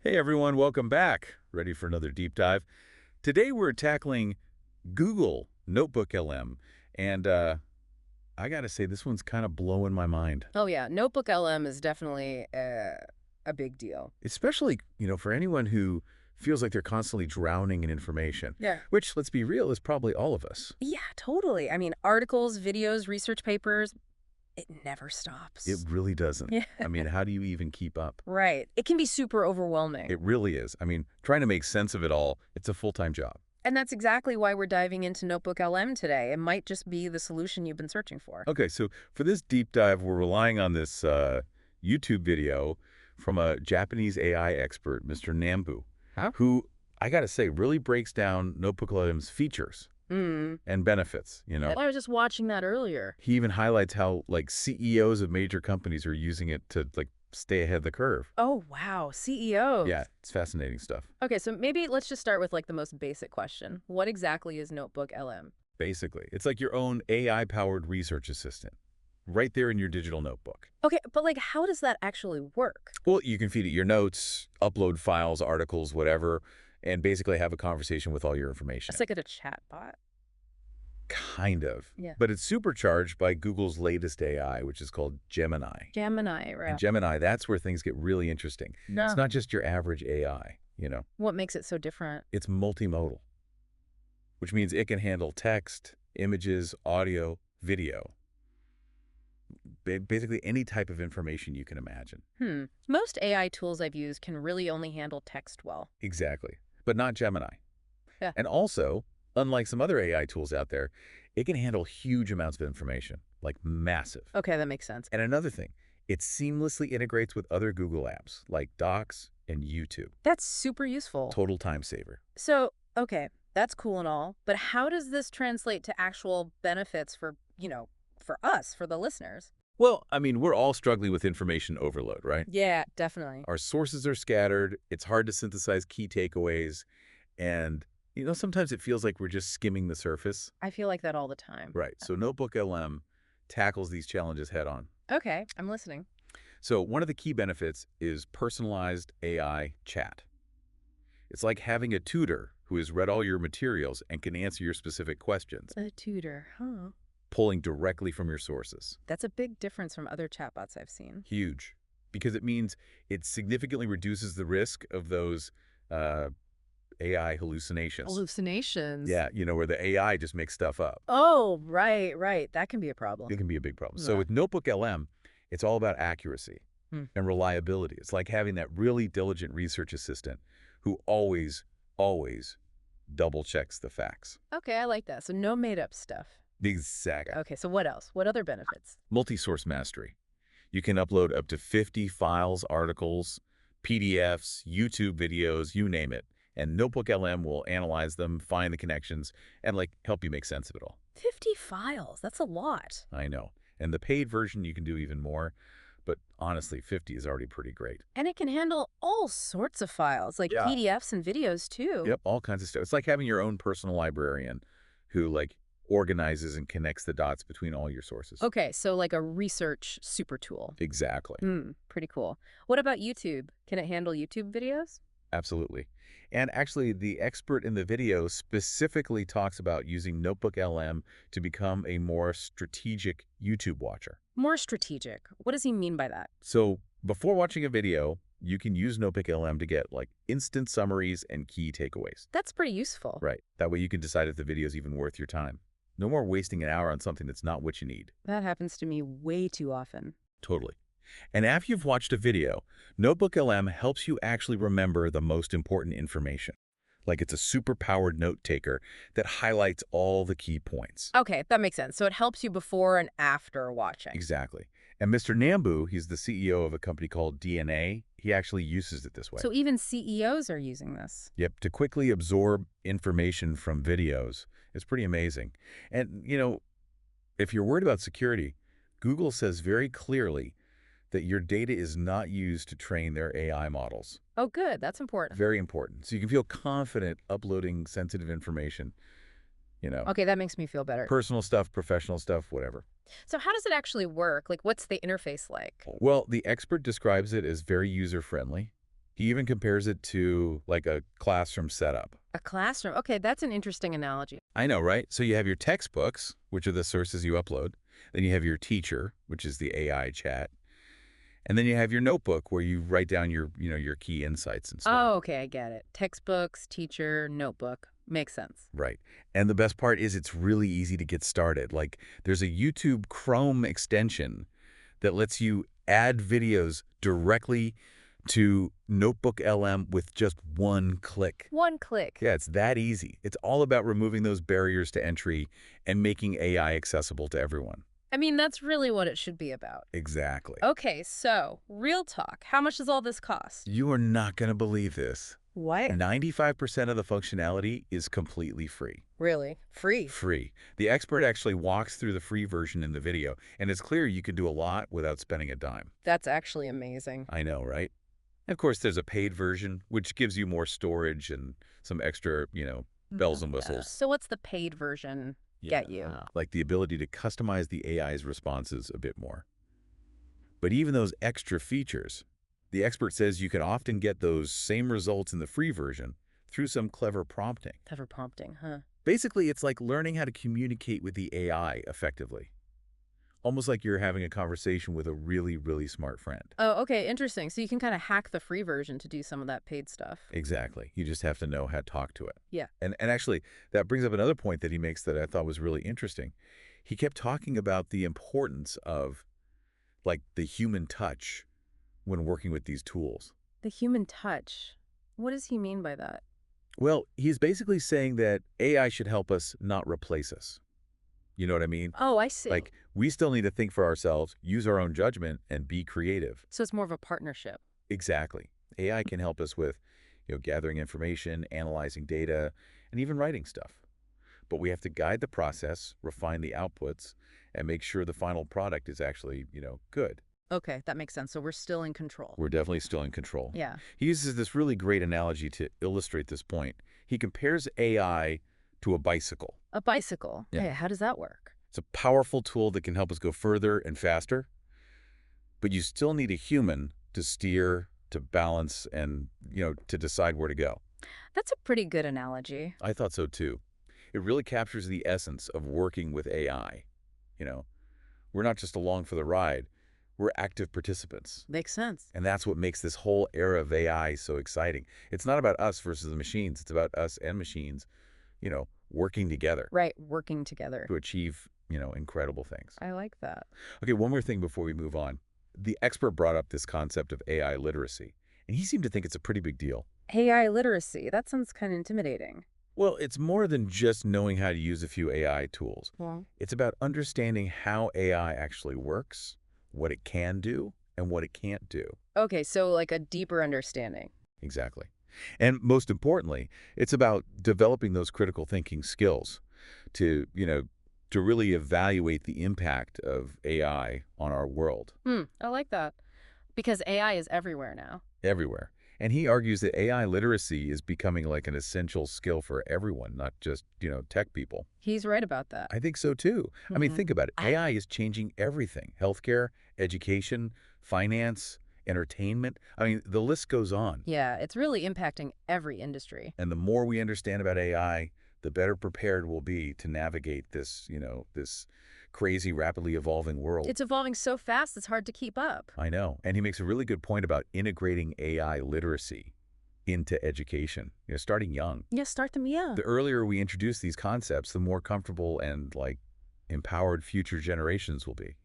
Hey everyone, welcome back. Ready for another deep dive? Today we're tackling Google NoteBookLM, and I gotta say this one's kind of blowing my mind. Oh yeah, NoteBookLM is definitely a big deal. Especially, for anyone who feels like they're constantly drowning in information, Yeah. which, let's be real, is probably all of us. Yeah, totally. I mean, articles, videos, research papers, it never It stops. really doesn't. Yeah. I mean, how do you even keep up? Right. It can be super overwhelming. It really is. I mean, trying to make sense of it all, it's a full-time job. And that's exactly why we're diving into NoteBookLM today. It might just be the solution you've been searching for. Okay, so for this deep dive, we're relying on this YouTube video from a Japanese AI expert, Mr. Nambu, Huh? who, I gotta say, really breaks down NoteBookLM's features Mm. and benefits, I was just watching that earlier. He even highlights how, CEOs of major companies are using it to, stay ahead of the curve. Oh, wow. CEOs. Yeah, it's fascinating stuff. Okay, so maybe let's just start with the most basic question. What exactly is NoteBookLM? Basically, it's like your own AI-powered research assistant, right there in your digital notebook. Okay, but how does that actually work? Well, you can feed it your notes, upload files, articles, whatever, and basically have a conversation with all your information. It's like a chat bot. Kind of. Yeah. But it's supercharged by Google's latest AI, which is called Gemini. Gemini, right? And Gemini, that's where things get really interesting. No. It's not just your average AI, What makes it so different? It's multimodal, which means it can handle text, images, audio, video. Basically any type of information you can imagine. Most AI tools I've used can really only handle text well. Exactly. But not Gemini. Yeah. And also, unlike some other AI tools out there, it can handle huge amounts of information, like massive. Okay, that makes sense. And another thing, it seamlessly integrates with other Google apps, like Docs and YouTube. That's super useful. Total time saver. So, okay, that's cool and all, but how does this translate to actual benefits for us, for the listeners? Well, I mean, we're all struggling with information overload, right? Yeah, definitely. Our sources are scattered, it's hard to synthesize key takeaways, and, sometimes it feels like we're just skimming the surface. I feel like that all the time. Right, so NoteBookLM tackles these challenges head on. Okay, I'm listening. So one of the key benefits is personalized AI chat. It's like having a tutor who has read all your materials and can answer your specific questions, A tutor, huh? pulling directly from your sources. That's a big difference from other chatbots I've seen. Huge, because it means it significantly reduces the risk of those AI hallucinations. Hallucinations. Yeah, where the AI just makes stuff up. Oh, right. That can be a problem. It can be a big problem. So Yeah. with NoteBookLM, it's all about accuracy and reliability. It's like having that really diligent research assistant who always double checks the facts. Okay, I like that. So no made-up stuff. Exactly. Okay, so what else? What other benefits? Multi-source mastery. You can upload up to 50 files, articles, PDFs, YouTube videos, you name it. And NoteBookLM will analyze them, find the connections, and help you make sense of it all. 50 files. That's a lot. I know. And the paid version, you can do even more. But honestly, 50 is already pretty great. And it can handle all sorts of files, like Yeah. PDFs and videos, too. Yep, all kinds of stuff. It's like having your own personal librarian who organizes and connects the dots between all your sources. Okay, so like a research super tool. Exactly. Pretty cool. What about YouTube? Can it handle YouTube videos? Absolutely. And actually, the expert in the video specifically talks about using NoteBookLM to become a more strategic YouTube watcher. More strategic. What does he mean by that? So before watching a video, you can use NoteBookLM to get instant summaries and key takeaways. That's pretty useful. Right. That way you can decide if the video is even worth your time. No more wasting an hour on something that's not what you need. That happens to me way too often. Totally. And after you've watched a video, NoteBookLM helps you actually remember the most important information. Like it's a super-powered note taker that highlights all the key points. Okay, that makes sense. So it helps you before and after watching. Exactly. And Mr. Nambu, he's the CEO of a company called DNA. He actually uses it this way. So even CEOs are using this. Yep, to quickly absorb information from videos. It's pretty amazing. And, if you're worried about security, Google says very clearly that your data is not used to train their AI models. Oh, good. That's important. Very important. So you can feel confident uploading sensitive information, Okay, that makes me feel better. personal stuff, professional stuff, whatever. So how does it actually work? What's the interface like? Well, the expert describes it as very user-friendly. He even compares it to like a classroom setup. A classroom. Okay, that's an interesting analogy. I know, right? So you have your textbooks, which are the sources you upload. Then you have your teacher, which is the AI chat. And then you have your notebook where you write down your key insights and stuff. Oh, okay, I get it. Textbooks, teacher, notebook. Makes sense. Right. And the best part is it's really easy to get started. Like there's a YouTube Chrome extension that lets you add videos directly to NoteBookLM with just one click. One click. Yeah, it's that easy. It's all about removing those barriers to entry and making AI accessible to everyone. I mean, that's really what it should be about. Exactly. Okay, so, real talk. How much does all this cost? You are not going to believe this. What? 95% of the functionality is completely free. Really? Free? Free. The expert actually walks through the free version in the video, and it's clear you can do a lot without spending a dime. That's actually amazing. I know, right? Of course, there's a paid version, which gives you more storage and some extra, bells and whistles. So what's the paid version get you? Like the ability to customize the AI's responses a bit more. But even those extra features, the expert says you can often get those same results in the free version through some clever prompting. Clever prompting, huh? Basically, it's like learning how to communicate with the AI effectively. Almost like you're having a conversation with a really, really smart friend. Oh, okay, interesting. So you can kind of hack the free version to do some of that paid stuff. Exactly. You just have to know how to talk to it. Yeah. And actually, that brings up another point that he makes that I thought was really interesting. He kept talking about the importance of, like, the human touch when working with these tools. The human touch. What does he mean by that? Well, he's basically saying that AI should help us, not replace us. You know what I mean? Oh, I see. Like, we still need to think for ourselves, use our own judgment, and be creative. So it's more of a partnership. Exactly. AI can help us with, gathering information, analyzing data, and even writing stuff. But we have to guide the process, refine the outputs, and make sure the final product is actually, good. Okay, that makes sense. So we're still in control. We're definitely still in control. Yeah. He uses this really great analogy to illustrate this point. He compares AI to a bicycle. A bicycle? Yeah. Hey, how does that work? It's a powerful tool that can help us go further and faster, but you still need a human to steer, to balance, and, to decide where to go. That's a pretty good analogy. I thought so too. It really captures the essence of working with AI. We're not just along for the ride, we're active participants. Makes sense. And that's what makes this whole era of AI so exciting. It's not about us versus the machines, it's about us and machines, working together. Right, working together. To achieve, incredible things. I like that. Okay, one more thing before we move on. The expert brought up this concept of AI literacy, and he seemed to think it's a pretty big deal. AI literacy, that sounds kind of intimidating. Well, it's more than just knowing how to use a few AI tools. Well, It's about understanding how AI actually works, what it can do, and what it can't do. okay, so like a deeper understanding. Exactly. And most importantly, it's about developing those critical thinking skills to, to really evaluate the impact of AI on our world I like that. Because AI is everywhere now. everywhere. And he argues that AI literacy is becoming like an essential skill for everyone, not just, tech people. He's right about that. I think so too. I mean, Mhm. think about it. AI is changing everything. Healthcare, education, finance, entertainment. I mean, the list goes on. Yeah, it's really impacting every industry. And the more we understand about AI, the better prepared we'll be to navigate this, this crazy, rapidly evolving world. It's evolving so fast, it's hard to keep up. I know. And he makes a really good point about integrating AI literacy into education, starting young. Yeah, start them young. The earlier we introduce these concepts, the more comfortable and, empowered future generations will be,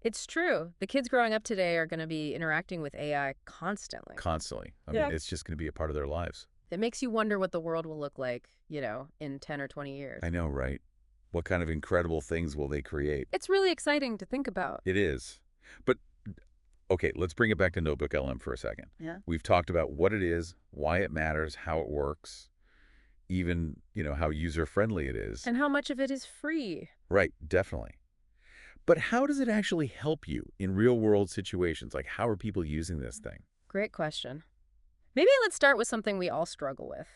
It's true. The kids growing up today are going to be interacting with AI constantly. constantly. I Yeah. mean, it's just going to be a part of their lives. It makes you wonder what the world will look like, in 10 or 20 years. I know, right? What kind of incredible things will they create? It's really exciting to think about. It is. But, okay, let's bring it back to NoteBookLM for a second. Yeah. We've talked about what it is, why it matters, how it works, even, how user-friendly it is. And how much of it is free? Right, definitely. But how does it actually help you in real-world situations? Like, how are people using this thing? Great question. Maybe let's start with something we all struggle with.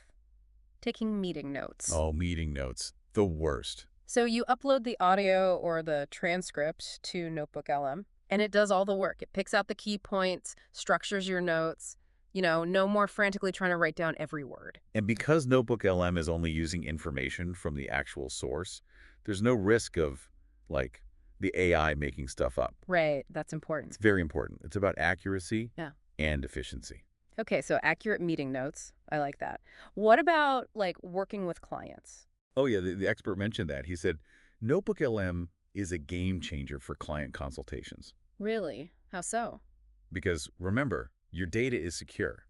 Taking meeting notes. Oh, meeting notes. The worst. So you upload the audio or the transcript to NoteBookLM, and it does all the work. It picks out the key points, structures your notes. No more frantically trying to write down every word. And because NoteBookLM is only using information from the actual source, there's no risk of, like, the AI making stuff up. Right, that's important. It's very important. It's about accuracy Yeah. and efficiency. Okay, so accurate meeting notes. I like that. What about, like, working with clients? Oh, yeah, the expert mentioned that. He said, NoteBookLM is a game changer for client consultations. Really? How so? Because remember, your data is secure.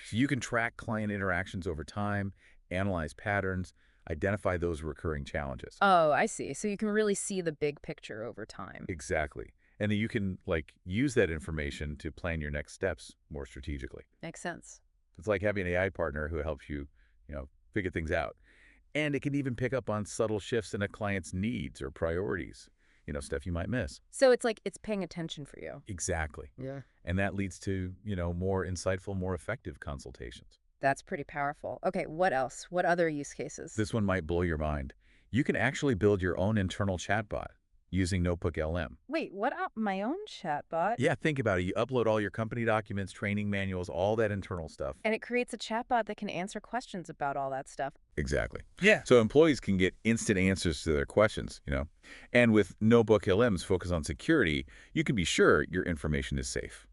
So you can track client interactions over time, analyze patterns, identify those recurring challenges. Oh, I see. So you can really see the big picture over time. Exactly. And then you can, like, use that information to plan your next steps more strategically. Makes sense. It's like having an AI partner who helps you, figure things out. And it can even pick up on subtle shifts in a client's needs or priorities, stuff you might miss. So it's like it's paying attention for you. Exactly. Yeah. And that leads to, more insightful, more effective consultations. That's pretty powerful. Okay, what else? What other use cases? This one might blow your mind. You can actually build your own internal chatbot using NoteBookLM. Wait, what? My own chatbot? Yeah, think about it. You upload all your company documents, training manuals, all that internal stuff. And it creates a chatbot that can answer questions about all that stuff. Exactly. Yeah. So employees can get instant answers to their questions, And with NoteBookLM's focus on security, you can be sure your information is safe.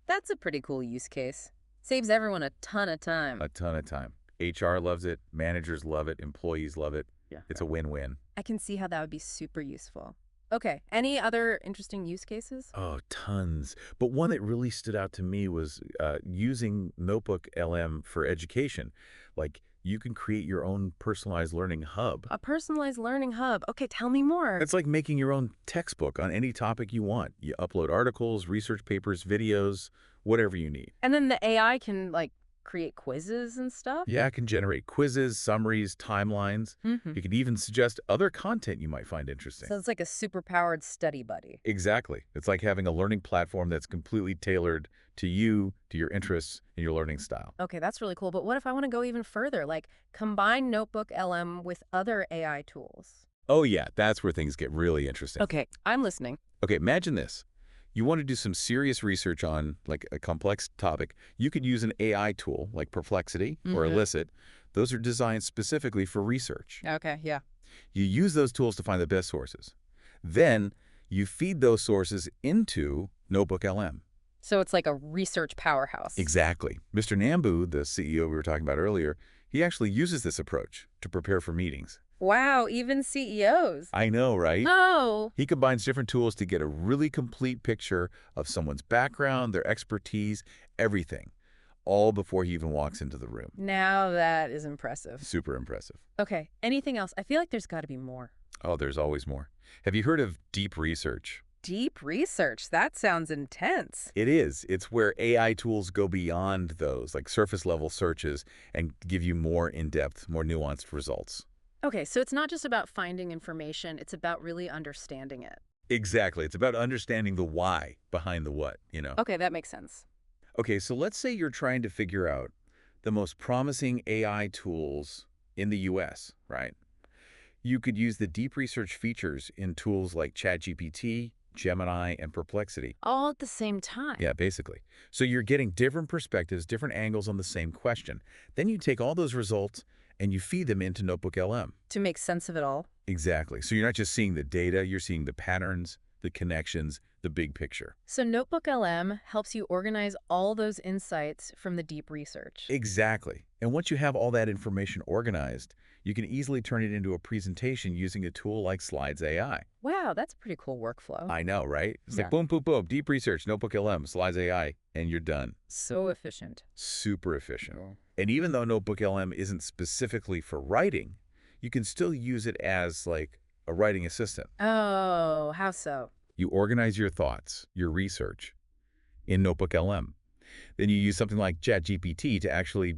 That's a pretty cool use case. Saves everyone a ton of time. A ton of time. HR loves it, managers love it, employees love it. Yeah. It's a win-win. I can see how that would be super useful. Okay, any other interesting use cases? Oh, tons. But one that really stood out to me was using NoteBookLM for education. Like, you can create your own personalized learning hub. A personalized learning hub. Okay, tell me more. It's like making your own textbook on any topic you want. You upload articles, research papers, videos, whatever you need. And then the AI can, like, create quizzes and stuff? Yeah, it can generate quizzes, summaries, timelines. You can even suggest other content you might find interesting. So it's like a super-powered study buddy. Exactly. It's like having a learning platform that's completely tailored to you, to your interests, and your learning style. Okay, that's really cool. But what if I want to go even further? Like, combine NoteBookLM with other AI tools? Oh, yeah, that's where things get really interesting. Okay, I'm listening. Okay, imagine this. You want to do some serious research on, like, a complex topic. You could use an AI tool like Perplexity or Elicit. Those are designed specifically for research. Okay, yeah. You use those tools to find the best sources. Then you feed those sources into NoteBookLM. So it's like a research powerhouse. Exactly. Mr. Nambu, the CEO we were talking about earlier, he actually uses this approach to prepare for meetings. Wow, even CEOs. I know, right? Oh. He combines different tools to get a really complete picture of someone's background, their expertise, everything, all before he even walks into the room. Now that is impressive. Super impressive. Okay, anything else? I feel like there's got to be more. Oh, there's always more. Have you heard of deep research? Deep research? That sounds intense. It is. It's where AI tools go beyond those, like surface-level searches, and give you more in-depth, more nuanced results. Okay, so it's not just about finding information, it's about really understanding it. Exactly. It's about understanding the why behind the what, Okay, that makes sense. Okay, so let's say you're trying to figure out the most promising AI tools in the US, right? You could use the deep research features in tools like ChatGPT, Gemini, and Perplexity. All at the same time. Yeah, basically. So you're getting different perspectives, different angles on the same question. Then you take all those results and you feed them into NoteBookLM. To make sense of it all. Exactly. So you're not just seeing the data, you're seeing the patterns, the connections, the big picture. So NoteBookLM helps you organize all those insights from the deep research. Exactly. And once you have all that information organized, you can easily turn it into a presentation using a tool like Slides AI. Wow, that's a pretty cool workflow. I know, right? It's Yeah. like boom, boom, boom, deep research, NoteBookLM, Slides AI, and you're done. So efficient. Super efficient. And even though NoteBookLM isn't specifically for writing, you can still use it as, like, a writing assistant. Oh, how so? You organize your thoughts, your research, in NoteBookLM. Then you use something like ChatGPT to actually,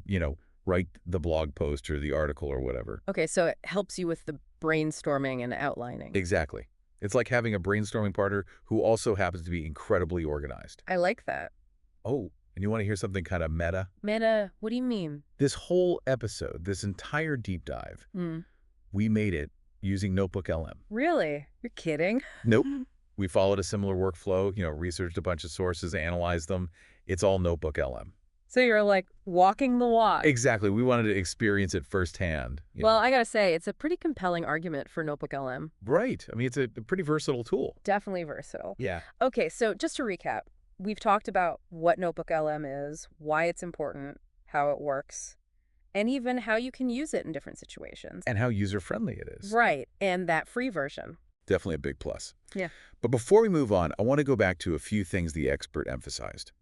write the blog post or the article or whatever. Okay, so it helps you with the brainstorming and outlining. Exactly. It's like having a brainstorming partner who also happens to be incredibly organized. I like that. Oh, and you want to hear something kind of meta? Meta, what do you mean? This whole episode, this entire deep dive, we made it using NoteBookLM. Really? You're kidding? Nope. We followed a similar workflow, researched a bunch of sources, analyzed them, It's all NoteBookLM. So you're like walking the walk. Exactly. We wanted to experience it firsthand. Well, I gotta say, it's a pretty compelling argument for NoteBookLM. Right. I mean, it's a pretty versatile tool. Definitely versatile. Yeah. Okay, so just to recap, we've talked about what NoteBookLM is, why it's important, how it works, and even how you can use it in different situations. And how user-friendly it is. Right, and that free version. Definitely a big plus. Yeah. But before we move on, I want to go back to a few things the expert emphasized.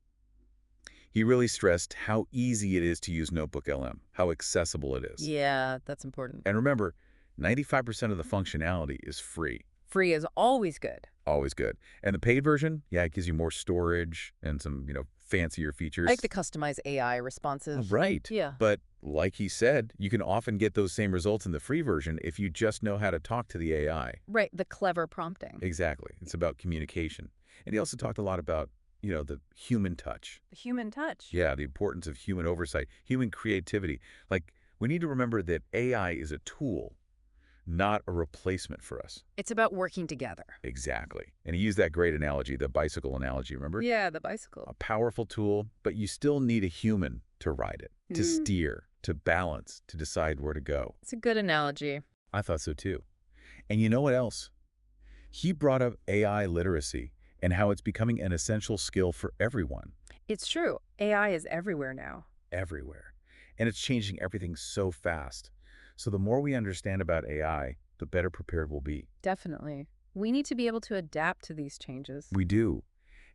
He really stressed how easy it is to use NoteBookLM, how accessible it is. Yeah, that's important. And remember, 95% of the functionality is free. Free is always good. Always good. And the paid version, yeah, it gives you more storage and some, fancier features. I like the customized AI responses. Right. Yeah. But like he said, you can often get those same results in the free version if you just know how to talk to the AI. Right, the clever prompting. Exactly. It's about communication. And he also talked a lot about, the human touch. The human touch. Yeah, the importance of human oversight, human creativity. Like, we need to remember that AI is a tool, not a replacement for us. It's about working together. Exactly. And he used that great analogy, the bicycle analogy, remember? Yeah, the bicycle. A powerful tool, but you still need a human to ride it, to steer, to balance, to decide where to go. It's a good analogy. I thought so too. And you know what else? He brought up AI literacy and how it's becoming an essential skill for everyone. It's true. AI is everywhere now. Everywhere. And it's changing everything so fast. So the more we understand about AI, the better prepared we'll be. Definitely. We need to be able to adapt to these changes. We do.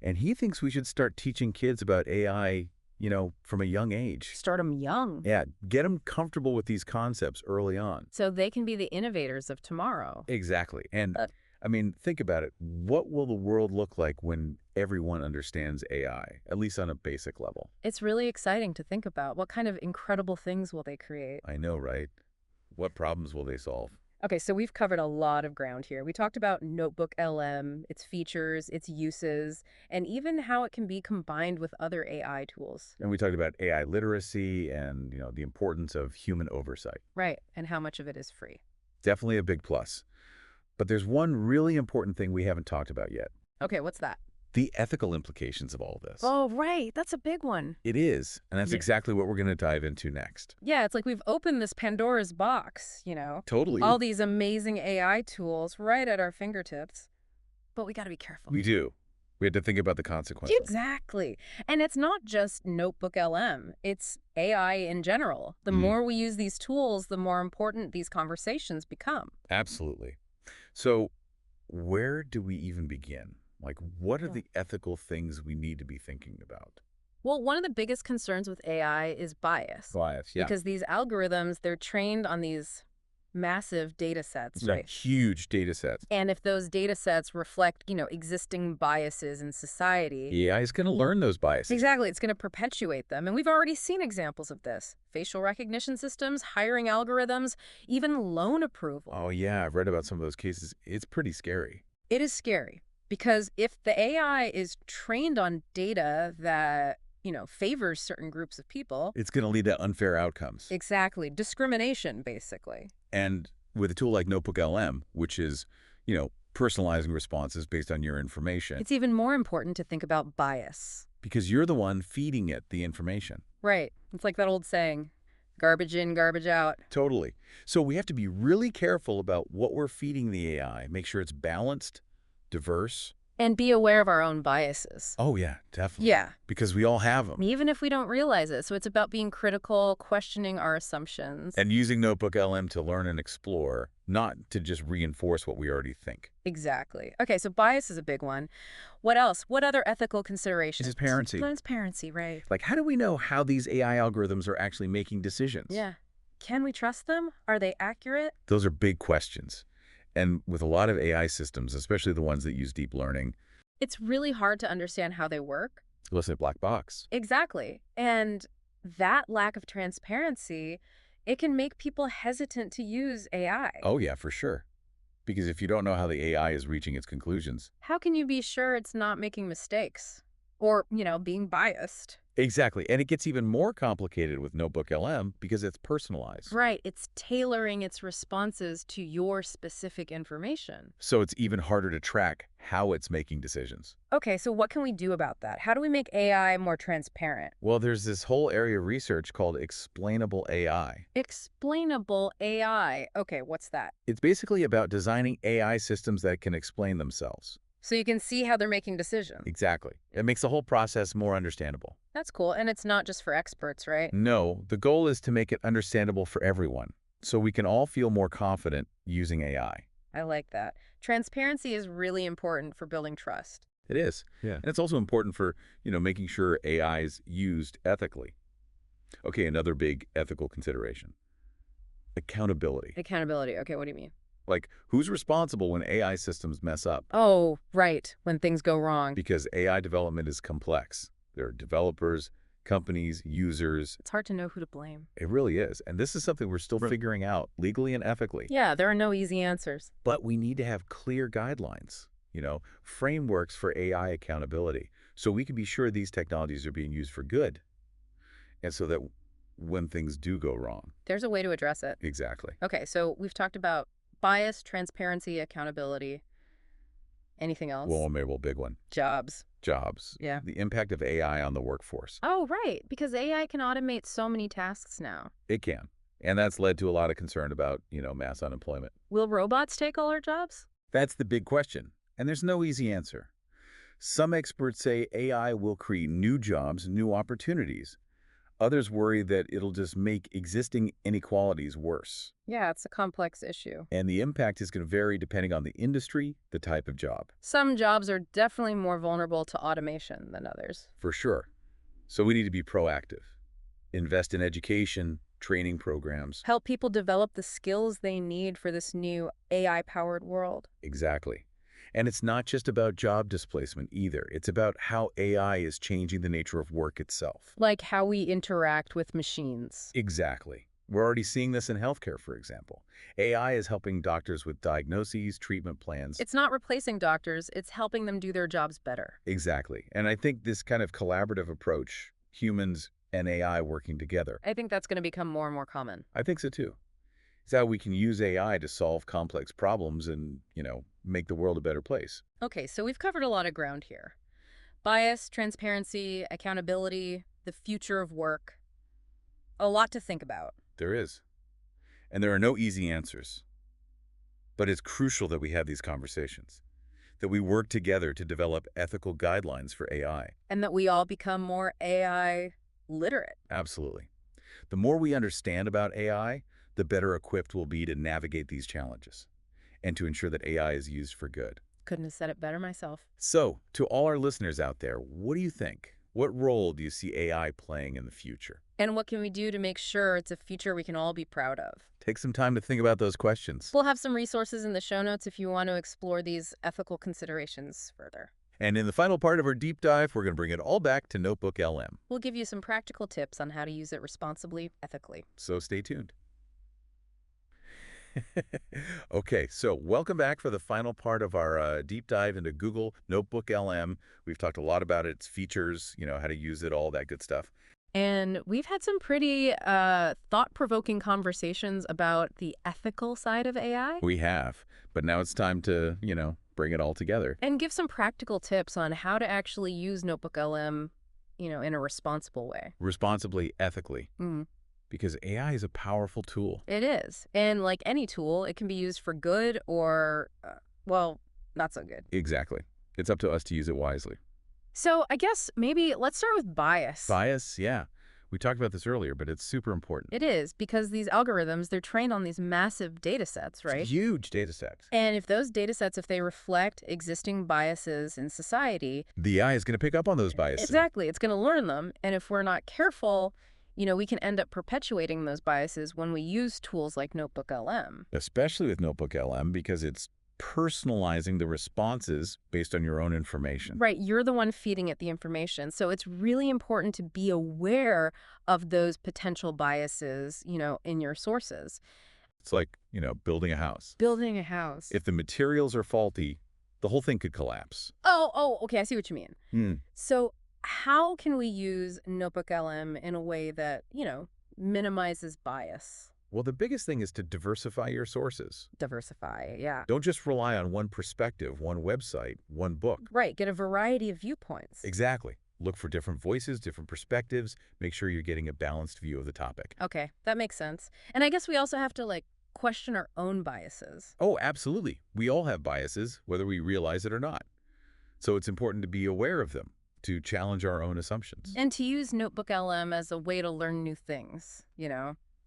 And he thinks we should start teaching kids about AI, from a young age. Start them young. Yeah, get them comfortable with these concepts early on. So they can be the innovators of tomorrow. Exactly. And think about it. What will the world look like when everyone understands AI, at least on a basic level? It's really exciting to think about. What kind of incredible things will they create? I know, right? What problems will they solve? Okay, so we've covered a lot of ground here. We talked about NoteBookLM, its features, its uses, and even how it can be combined with other AI tools. And we talked about AI literacy and, the importance of human oversight. Right, and how much of it is free. Definitely a big plus. But there's one really important thing we haven't talked about yet. Okay, what's that? The ethical implications of all this. Oh, right. That's a big one. It is. And that's exactly what we're going to dive into next. Yeah, it's like we've opened this Pandora's box, Totally. All these amazing AI tools right at our fingertips. But we got to be careful. We do. We had to think about the consequences. Exactly. And it's not just NoteBookLM. It's AI in general. The more we use these tools, the more important these conversations become. Absolutely. So where do we even begin? Like, what are the ethical things we need to be thinking about? Well, one of the biggest concerns with AI is bias. Bias, yeah. Because these algorithms, they're trained on these massive data sets, right? Huge data sets. And if those data sets reflect, existing biases in society... AI is going to learn those biases. Exactly. It's going to perpetuate them. And we've already seen examples of this. Facial recognition systems, hiring algorithms, even loan approval. Oh, yeah. I've read about some of those cases. It's pretty scary. It is scary. Because if the AI is trained on data that, favors certain groups of people... It's going to lead to unfair outcomes. Exactly. Discrimination, basically. And with a tool like NoteBookLM, which is, personalizing responses based on your information... It's even more important to think about bias. Because you're the one feeding it the information. Right. It's like that old saying, garbage in, garbage out. Totally. So we have to be really careful about what we're feeding the AI, make sure it's balanced, diverse. And be aware of our own biases. Oh, yeah, definitely. Yeah. Because we all have them. Even if we don't realize it. So it's about being critical, questioning our assumptions. And using NoteBookLM to learn and explore, not to just reinforce what we already think. Exactly. Okay, so bias is a big one. What else? What other ethical considerations? Transparency. Transparency, right. Like, how do we know how these AI algorithms are actually making decisions? Yeah. Can we trust them? Are they accurate? Those are big questions. And with a lot of AI systems, especially the ones that use deep learning, it's really hard to understand how they work. Listen, black box. Exactly. And that lack of transparency, it can make people hesitant to use AI. Oh, yeah, for sure. Because if you don't know how the AI is reaching its conclusions... How can you be sure it's not making mistakes? Or, being biased. Exactly. And it gets even more complicated with NoteBookLM because it's personalized. Right. It's tailoring its responses to your specific information. So it's even harder to track how it's making decisions. Okay, so what can we do about that? How do we make AI more transparent? Well, there's this whole area of research called explainable AI. Explainable AI. Okay, what's that? It's basically about designing AI systems that can explain themselves. So you can see how they're making decisions. Exactly. It makes the whole process more understandable. That's cool. And it's not just for experts, right? No, the goal is to make it understandable for everyone, so we can all feel more confident using AI. I like that. Transparency is really important for building trust. It is. Yeah. And it's also important for, making sure AI is used ethically. Okay, another big ethical consideration. Accountability. Accountability. Okay, what do you mean? Like, who's responsible when AI systems mess up? Oh, right. When things go wrong. Because AI development is complex. There are developers, companies, users. It's hard to know who to blame. It really is. And this is something we're still figuring out legally and ethically. Yeah, there are no easy answers. But we need to have clear guidelines, frameworks for AI accountability, so we can be sure these technologies are being used for good. And so that when things do go wrong. There's a way to address it. Exactly. Okay, so we've talked about bias, transparency, accountability. Anything else? Well, maybe a big one. Jobs. Jobs. Yeah. The impact of AI on the workforce. Oh, right. Because AI can automate so many tasks now. It can. And that's led to a lot of concern about, mass unemployment. Will robots take all our jobs? That's the big question. And there's no easy answer. Some experts say AI will create new jobs, new opportunities. Others worry that it'll just make existing inequalities worse. Yeah, it's a complex issue. And the impact is going to vary depending on the industry, the type of job. Some jobs are definitely more vulnerable to automation than others. For sure. So we need to be proactive. Invest in education, training programs. Help people develop the skills they need for this new AI-powered world. Exactly. And it's not just about job displacement either. It's about how AI is changing the nature of work itself. Like how we interact with machines. Exactly. We're already seeing this in healthcare, for example. AI is helping doctors with diagnoses, treatment plans. It's not replacing doctors, it's helping them do their jobs better. Exactly. And I think this kind of collaborative approach, humans and AI working together. I think that's going to become more and more common. I think so too. It's how we can use AI to solve complex problems and, make the world a better place. Okay, so we've covered a lot of ground here. Bias, transparency, accountability, the future of work. A lot to think about. There is. And there are no easy answers. But it's crucial that we have these conversations, that we work together to develop ethical guidelines for AI. And that we all become more AI literate. Absolutely. The more we understand about AI, the better equipped we'll be to navigate these challenges and to ensure that AI is used for good. Couldn't have said it better myself. So, to all our listeners out there, what do you think? What role do you see AI playing in the future? And what can we do to make sure it's a future we can all be proud of? Take some time to think about those questions. We'll have some resources in the show notes if you want to explore these ethical considerations further. And in the final part of our deep dive, we're going to bring it all back to NoteBookLM. We'll give you some practical tips on how to use it responsibly, ethically. So stay tuned. Okay, so welcome back for the final part of our deep dive into Google NoteBookLM. We've talked a lot about its features, how to use it, all that good stuff. And we've had some pretty thought-provoking conversations about the ethical side of AI. We have, but now it's time to, bring it all together. And give some practical tips on how to actually use NoteBookLM, in a responsible way. Responsibly, ethically. Mm. Because AI is a powerful tool. It is. And like any tool, it can be used for good or, not so good. Exactly. It's up to us to use it wisely. So I guess maybe let's start with bias. Bias, yeah. We talked about this earlier, but it's super important. It is, because these algorithms, they're trained on these massive data sets, right? Huge data sets. And if those data sets, if they reflect existing biases in society... the AI is going to pick up on those biases. Exactly. It's going to learn them. And if we're not careful... we can end up perpetuating those biases when we use tools like NoteBookLM. Especially with NoteBookLM, because it's personalizing the responses based on your own information. Right. You're the one feeding it the information. So it's really important to be aware of those potential biases, in your sources. It's like, building a house. Building a house. If the materials are faulty, the whole thing could collapse. Oh, okay. I see what you mean. So how can we use NoteBookLM in a way that, minimizes bias? Well, the biggest thing is to diversify your sources. Diversify, yeah. Don't just rely on one perspective, one website, one book. Right, get a variety of viewpoints. Exactly. Look for different voices, different perspectives. Make sure you're getting a balanced view of the topic. Okay, that makes sense. And I guess we also have to, question our own biases. Oh, absolutely. We all have biases, whether we realize it or not. So it's important to be aware of them, to challenge our own assumptions. And to use NoteBookLM as a way to learn new things,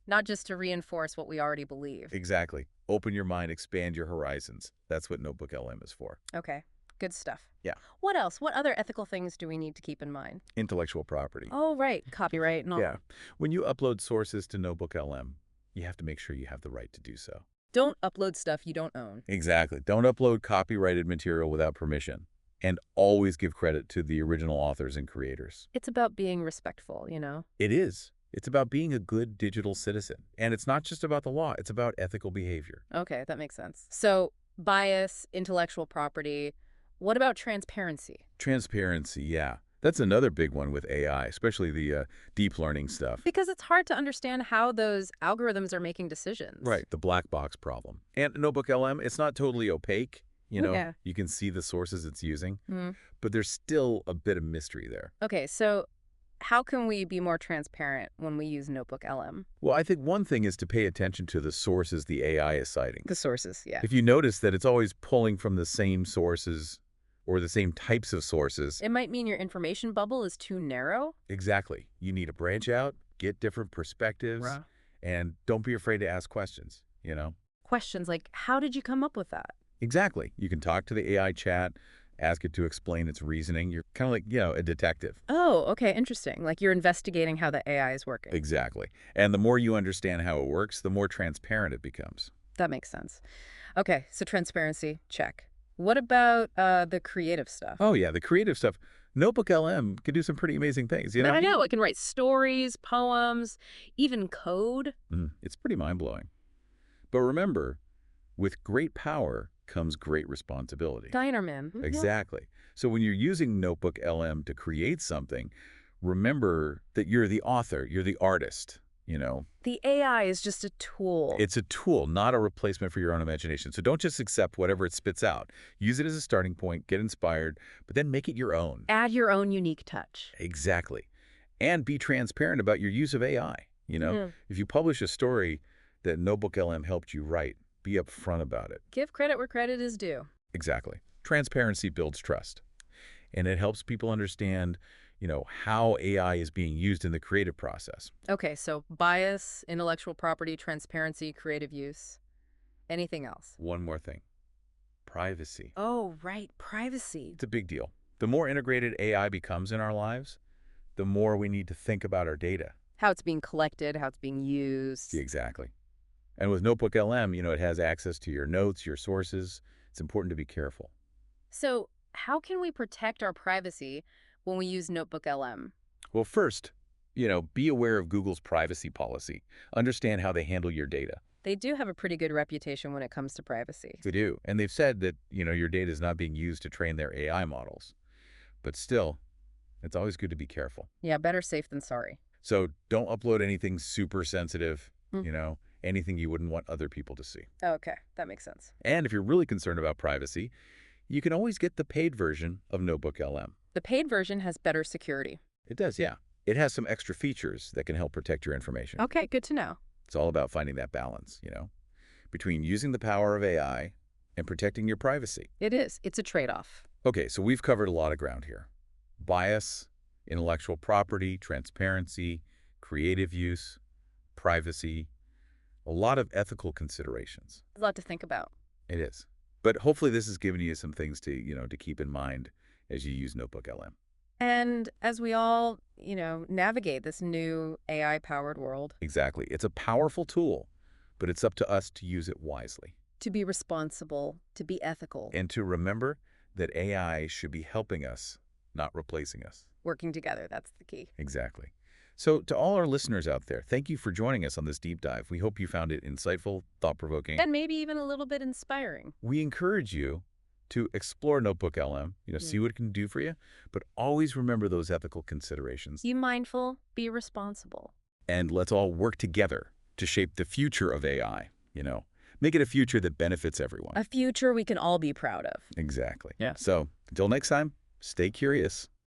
not just to reinforce what we already believe. Exactly. Open your mind, expand your horizons. That's what NoteBookLM is for. Okay, good stuff. Yeah. What else? What other ethical things do we need to keep in mind? Intellectual property. Oh, right. Copyright and all. Yeah. When you upload sources to NoteBookLM, you have to make sure you have the right to do so. Don't upload stuff you don't own. Exactly. Don't upload copyrighted material without permission. And always give credit to the original authors and creators. It's about being respectful, It is. It's about being a good digital citizen. And it's not just about the law. It's about ethical behavior. Okay, that makes sense. So, bias, intellectual property. What about transparency? Transparency, yeah. That's another big one with AI, especially the deep learning stuff. Because it's hard to understand how those algorithms are making decisions. Right, the black box problem. And NoteBookLM, it's not totally opaque. Yeah. You can see the sources it's using, Mm. but there's still a bit of mystery there. Okay, so how can we be more transparent when we use NoteBookLM? Well, I think one thing is to pay attention to the sources the AI is citing. The sources, yeah. If you notice that it's always pulling from the same sources or the same types of sources. It might mean your information bubble is too narrow. Exactly. You need to branch out, get different perspectives, Right. and don't be afraid to ask questions, Questions like, how did you come up with that? Exactly. You can talk to the AI chat, ask it to explain its reasoning. You're kind of like, a detective. Oh, okay, interesting. Like you're investigating how the AI is working. Exactly. And the more you understand how it works, the more transparent it becomes. That makes sense. Okay, so transparency, check. What about the creative stuff? Oh, yeah, the creative stuff. NoteBookLM can do some pretty amazing things, I know. It can write stories, poems, even code. It's pretty mind-blowing. But remember, with great power comes great responsibility. Dinerman. Exactly. So when you're using NoteBookLM to create something, remember that you're the author, you're the artist, The AI is just a tool. It's a tool, not a replacement for your own imagination. So don't just accept whatever it spits out. Use it as a starting point, get inspired, but then make it your own. Add your own unique touch. Exactly. And be transparent about your use of AI. If you publish a story that NoteBookLM helped you write, be upfront about it. Give credit where credit is due. Exactly. Transparency builds trust. And it helps people understand, how AI is being used in the creative process. Okay, so bias, intellectual property, transparency, creative use. Anything else? One more thing. Privacy. Oh, right, privacy. It's a big deal. The more integrated AI becomes in our lives, the more we need to think about our data. How it's being collected, how it's being used. Exactly. And with NoteBookLM, it has access to your notes, your sources. It's important to be careful. So how can we protect our privacy when we use NoteBookLM? Well, first, be aware of Google's privacy policy. Understand how they handle your data. They do have a pretty good reputation when it comes to privacy. They do. And they've said that, your data is not being used to train their AI models. But still, it's always good to be careful. Yeah, better safe than sorry. So don't upload anything super sensitive, anything you wouldn't want other people to see. Okay, that makes sense. And if you're really concerned about privacy, you can always get the paid version of NoteBookLM. The paid version has better security. It does, yeah. It has some extra features that can help protect your information. Okay, good to know. It's all about finding that balance, between using the power of AI and protecting your privacy. It is. It's a trade-off. Okay, so we've covered a lot of ground here. Bias, intellectual property, transparency, creative use, privacy, a lot of ethical considerations. A lot to think about. It is. But hopefully this has given you some things to, to keep in mind as you use NoteBookLM. And as we all, navigate this new AI-powered world. Exactly. It's a powerful tool, but it's up to us to use it wisely. To be responsible, to be ethical. And to remember that AI should be helping us, not replacing us. Working together, that's the key. Exactly. So to all our listeners out there, thank you for joining us on this deep dive. We hope you found it insightful, thought-provoking. And maybe even a little bit inspiring. We encourage you to explore NoteBookLM, see Mm. what it can do for you, but always remember those ethical considerations. Be mindful, be responsible. And let's all work together to shape the future of AI. Make it a future that benefits everyone. A future we can all be proud of. Exactly. Yeah. So, until next time, stay curious.